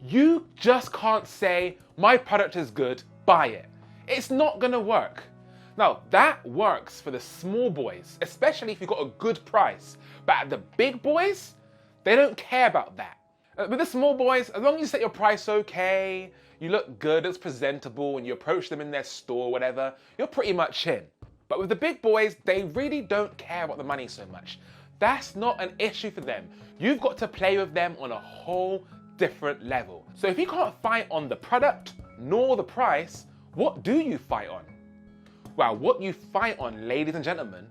You just can't say, my product is good, buy it. It's not gonna work. Now, that works for the small boys, especially if you've got a good price. But at the big boys, they don't care about that. With the small boys, as long as you set your price okay, you look good, it's presentable, and you approach them in their store, whatever, you're pretty much in. But with the big boys, they really don't care about the money so much. That's not an issue for them. You've got to play with them on a whole different level. So if you can't fight on the product nor the price, what do you fight on? Well, what you fight on, ladies and gentlemen,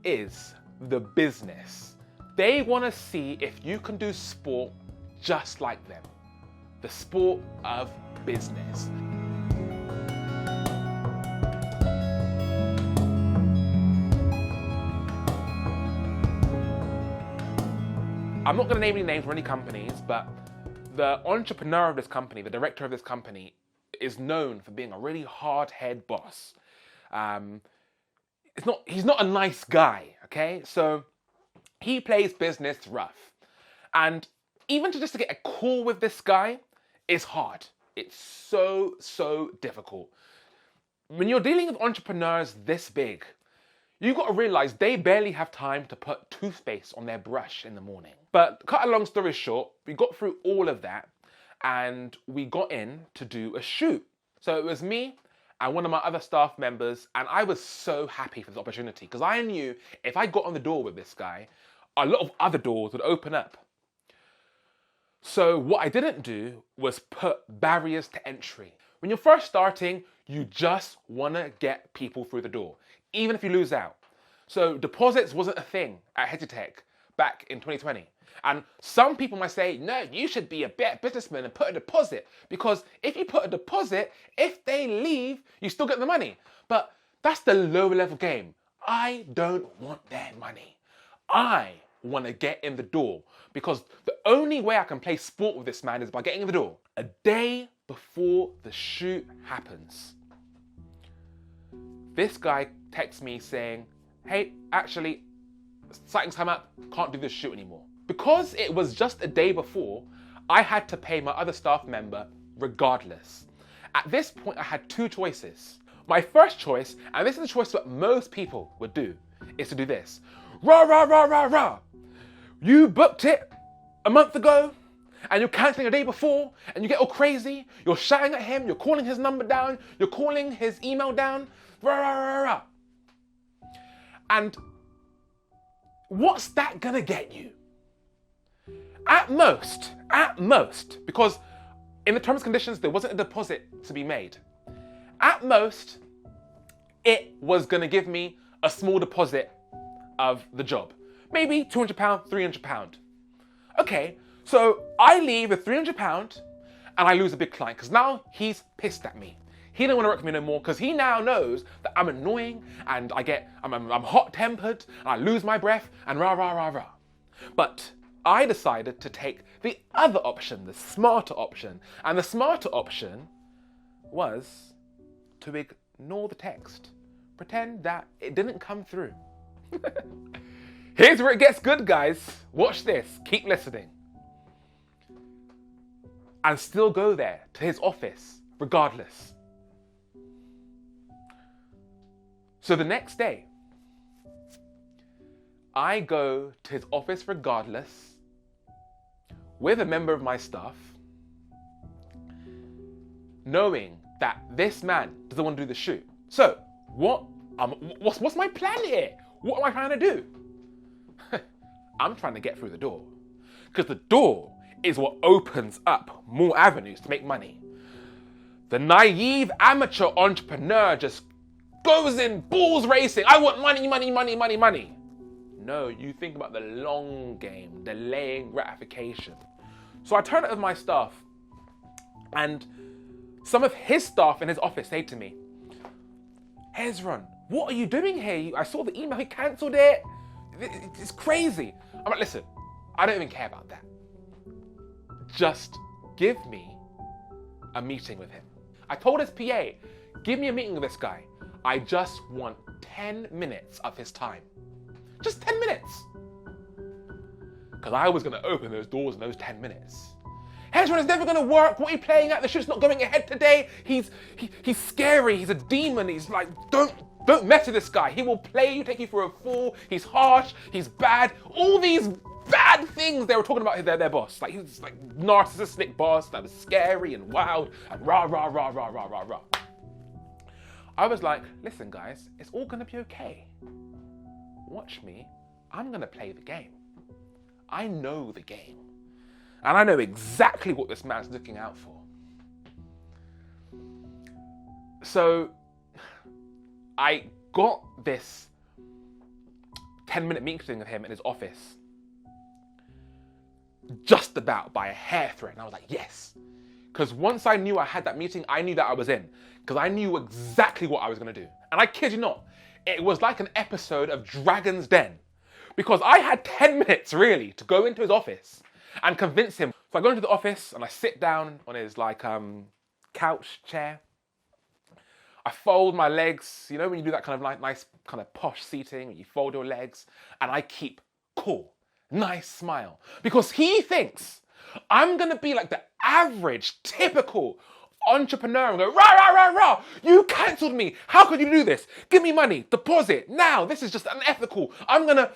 is the business. They want to see if you can do sport just like them. The sport of business. I'm not going to name any names for any companies, but the entrepreneur of this company, the director of this company, is known for being a really hard-head boss. He's not a nice guy, okay? So he plays business rough. And even just to get a call with this guy is hard. It's so difficult. When you're dealing with entrepreneurs this big, you've got to realize they barely have time to put toothpaste on their brush in the morning. But cut a long story short, we got through all of that and we got in to do a shoot. So it was me and one of my other staff members, and I was so happy for this opportunity because I knew if I got on the door with this guy, a lot of other doors would open up. So what I didn't do was put barriers to entry. When you're first starting, you just want to get people through the door, even if you lose out. So deposits wasn't a thing at Hedgetech back in 2020. And some people might say, no, you should be a better businessman and put a deposit, because if you put a deposit, if they leave, you still get the money. But that's the lower level game. I don't want their money. I want to get in the door, because the only way I can play sport with this man is by getting in the door. A day before the shoot happens, this guy texts me saying, hey, actually, something's come up, can't do this shoot anymore. Because it was just a day before, I had to pay my other staff member regardless. At this point, I had two choices. My first choice, and this is the choice that most people would do, is to do this. Rah, rah, rah, rah, rah. You booked it a month ago, and you're cancelling a day before, and you get all crazy, you're shouting at him, you're calling his number down, you're calling his email down, rah, rah, rah, rah. And what's that gonna get you? At most, because in the terms and conditions, there wasn't a deposit to be made. At most, it was gonna give me a small deposit of the job. Maybe £200, £300. Okay, so I leave with £300 and I lose a big client because now he's pissed at me. He don't want to work with me no more because he now knows that I'm annoying and I'm hot-tempered and I lose my breath and rah, rah, rah, rah. But I decided to take the other option, the smarter option. And the smarter option was to ignore the text. Pretend that it didn't come through. Here's where it gets good, guys. Watch this. Keep listening. And still go there to his office, regardless. So the next day, I go to his office regardless with a member of my staff, knowing that this man doesn't want to do the shoot. So what's my plan here? What am I trying to do? I'm trying to get through the door, because the door is what opens up more avenues to make money. The naive amateur entrepreneur just goes in balls racing. I want money, money, money, money, money. No, you think about the long game, delaying gratification. So I turn it to my staff, and some of his staff in his office say to me, Hezron, what are you doing here? I saw the email, he cancelled it. It's crazy. I'm like, listen, I don't even care about that. Just give me a meeting with him. I told his PA, give me a meeting with this guy. I just want 10 minutes of his time. Just 10 minutes. Because I was going to open those doors in those 10 minutes. Hezron is never gonna work. What are you playing at? The shoot's not going ahead today. He's scary. He's a demon. He's like, don't mess with this guy. He will play you, take you for a fool. He's harsh. He's bad. All these bad things they were talking about their boss. Like, he was like narcissistic boss that was scary and wild and rah rah rah rah rah rah rah. I was like, listen guys, it's all gonna be okay. Watch me. I'm gonna play the game. I know the game. And I know exactly what this man's looking out for. So I got this 10-minute meeting with him in his office just about by a hair thread. And I was like, yes. Because once I knew I had that meeting, I knew that I was in. Because I knew exactly what I was going to do. And I kid you not, it was like an episode of Dragon's Den. Because I had 10 minutes, really, to go into his office and convince him. So I go into the office and I sit down on his couch chair. I fold my legs, you know when you do that kind of nice kind of posh seating, you fold your legs, and I keep cool, nice smile. Because he thinks I'm gonna be like the average, typical entrepreneur and go, rah, rah, rah, rah, you cancelled me. How could you do this? Give me money, deposit, now. This is just unethical. I'm gonna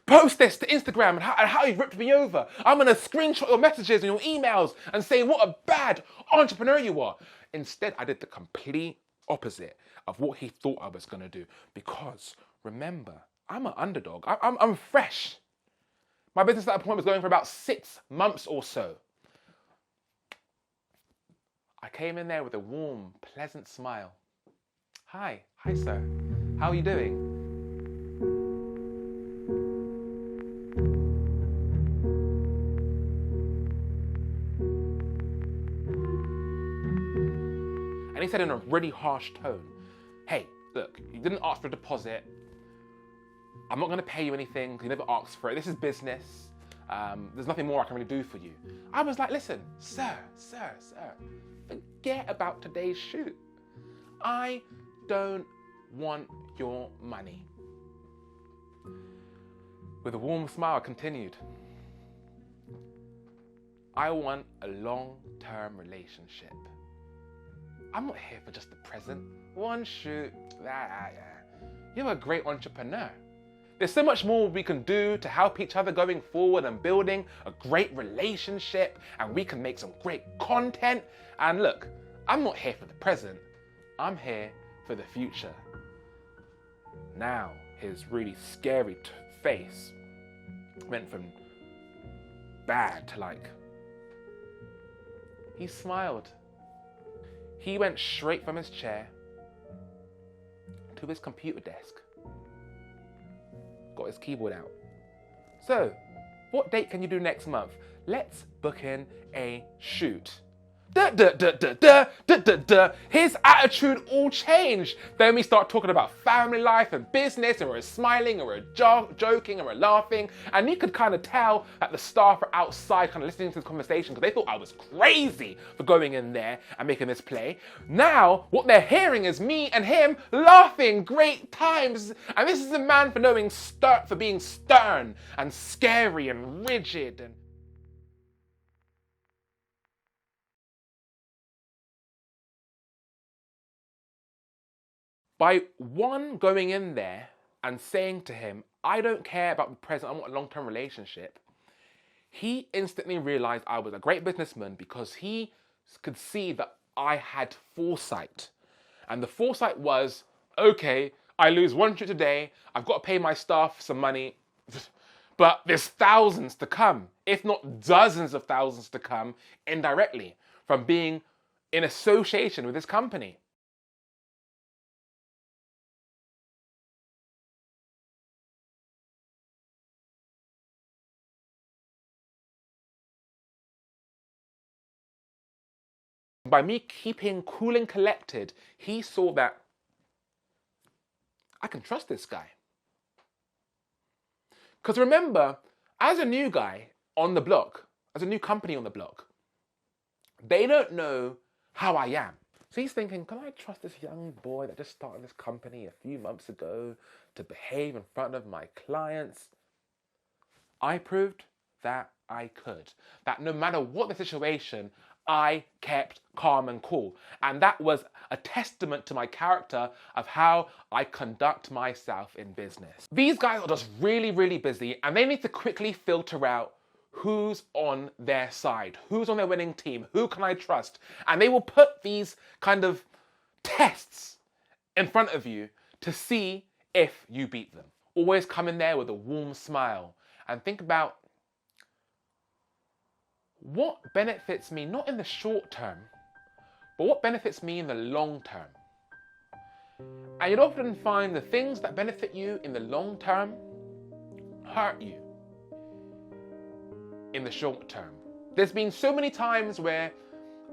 post this to Instagram and how you ripped me over. I'm gonna screenshot your messages and your emails and say what a bad entrepreneur you are. Instead, I did the complete opposite of what he thought I was gonna do. Because remember, I'm an underdog. I'm fresh. My business at that point was going for about 6 months or so. I came in there with a warm, pleasant smile. Hi sir, how are you doing? And he said in a really harsh tone, hey, look, you didn't ask for a deposit. I'm not gonna pay you anything, you never asked for it. This is business. There's nothing more I can really do for you. I was like, listen, sir, forget about today's shoot. I don't want your money. With a warm smile, I continued. I want a long-term relationship. I'm not here for just the present. One shoot, You're a great entrepreneur. There's so much more we can do to help each other going forward and building a great relationship, and we can make some great content. And look, I'm not here for the present. I'm here for the future. Now, his really scary face went from bad to like, he smiled. He went straight from his chair to his computer desk. Got his keyboard out. So, what date can you do next month? Let's book in a shoot. His attitude all changed. Then we start talking about family life and business, and we're smiling, and we're joking, and we're laughing. And you could kind of tell that the staff are outside kind of listening to this conversation because they thought I was crazy for going in there and making this play. Now, what they're hearing is me and him laughing, great times. And this is a man for being stern and scary and rigid and by one going in there and saying to him, I don't care about the present, I want a long-term relationship, he instantly realized I was a great businessman because he could see that I had foresight. And the foresight was, okay, I lose one shoot today, I've got to pay my staff some money, but there's thousands to come, if not dozens of thousands to come indirectly from being in association with this company. By me keeping cool and collected, he saw that I can trust this guy. Because remember, as a new guy on the block, as a new company on the block, they don't know how I am. So he's thinking, can I trust this young boy that just started this company a few months ago to behave in front of my clients? I proved that I could. That no matter what the situation, I kept calm and cool. And that was a testament to my character of how I conduct myself in business. These guys are just really, really busy, and they need to quickly filter out who's on their side, who's on their winning team, who can I trust? And they will put these kind of tests in front of you to see if you beat them. Always come in there with a warm smile and think about what benefits me, not in the short term, but what benefits me in the long term. And you'd often find the things that benefit you in the long term hurt you in the short term. There's been so many times where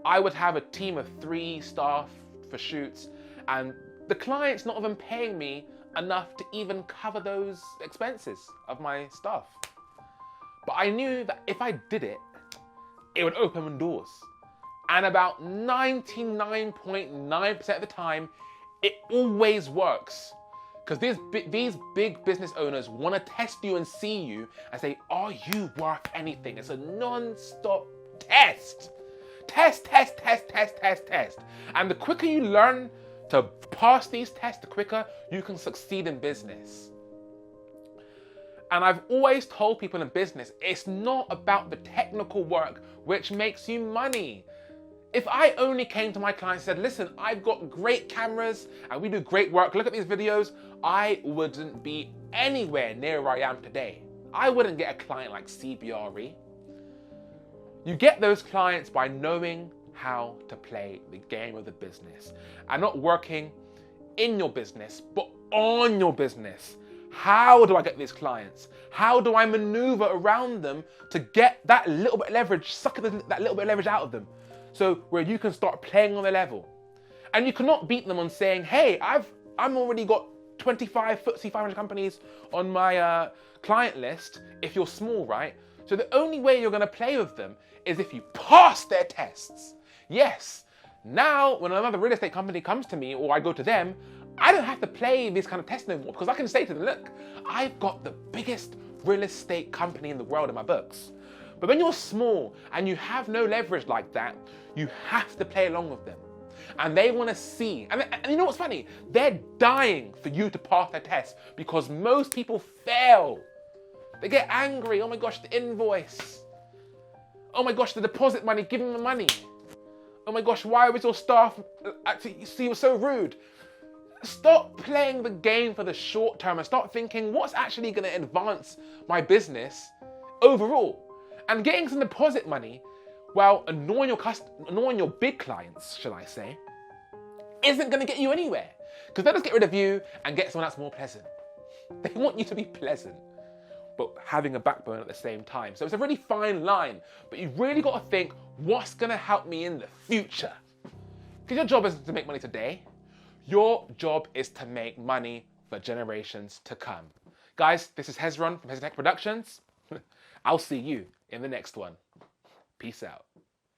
I would have a team of 3 staff for shoots, and the client's not even paying me enough to even cover those expenses of my staff. But I knew that if I did it, it would open doors. And about 99.9% of the time, it always works. Because these big business owners want to test you and see you and say, are you worth anything? It's a non-stop test. Test. And the quicker you learn to pass these tests, the quicker you can succeed in business. And I've always told people in business, it's not about the technical work which makes you money. If I only came to my clients and said, listen, I've got great cameras and we do great work, look at these videos, I wouldn't be anywhere near where I am today. I wouldn't get a client like CBRE. You get those clients by knowing how to play the game of the business and not working in your business, but on your business. How do I get these clients? How do I maneuver around them to get that little bit of leverage, suck that little bit of leverage out of them? So where you can start playing on their level. And you cannot beat them on saying, hey, I'm already got 25 FTSE 500 companies on my client list if you're small, right? So the only way you're gonna play with them is if you pass their tests. Yes, now when another real estate company comes to me or I go to them, I don't have to play this kind of test anymore because I can say to them, look, I've got the biggest real estate company in the world in my books. But when you're small and you have no leverage like that, you have to play along with them. And they want to see, and you know what's funny? They're dying for you to pass their test because most people fail. They get angry, oh my gosh, the invoice. Oh my gosh, the deposit money, give them the money. Oh my gosh, why was your staff actually, you were so rude? Stop playing the game for the short term and start thinking what's actually going to advance my business overall. And getting some deposit money while annoying your big clients, shall I say, isn't going to get you anywhere. Because they'll just get rid of you and get someone that's more pleasant. They want you to be pleasant, but having a backbone at the same time. So it's a really fine line, but you've really got to think, what's going to help me in the future? Because your job isn't to make money today. Your job is to make money for generations to come. Guys, this is Hezron from Hezron Tech Productions. I'll see you in the next one. Peace out.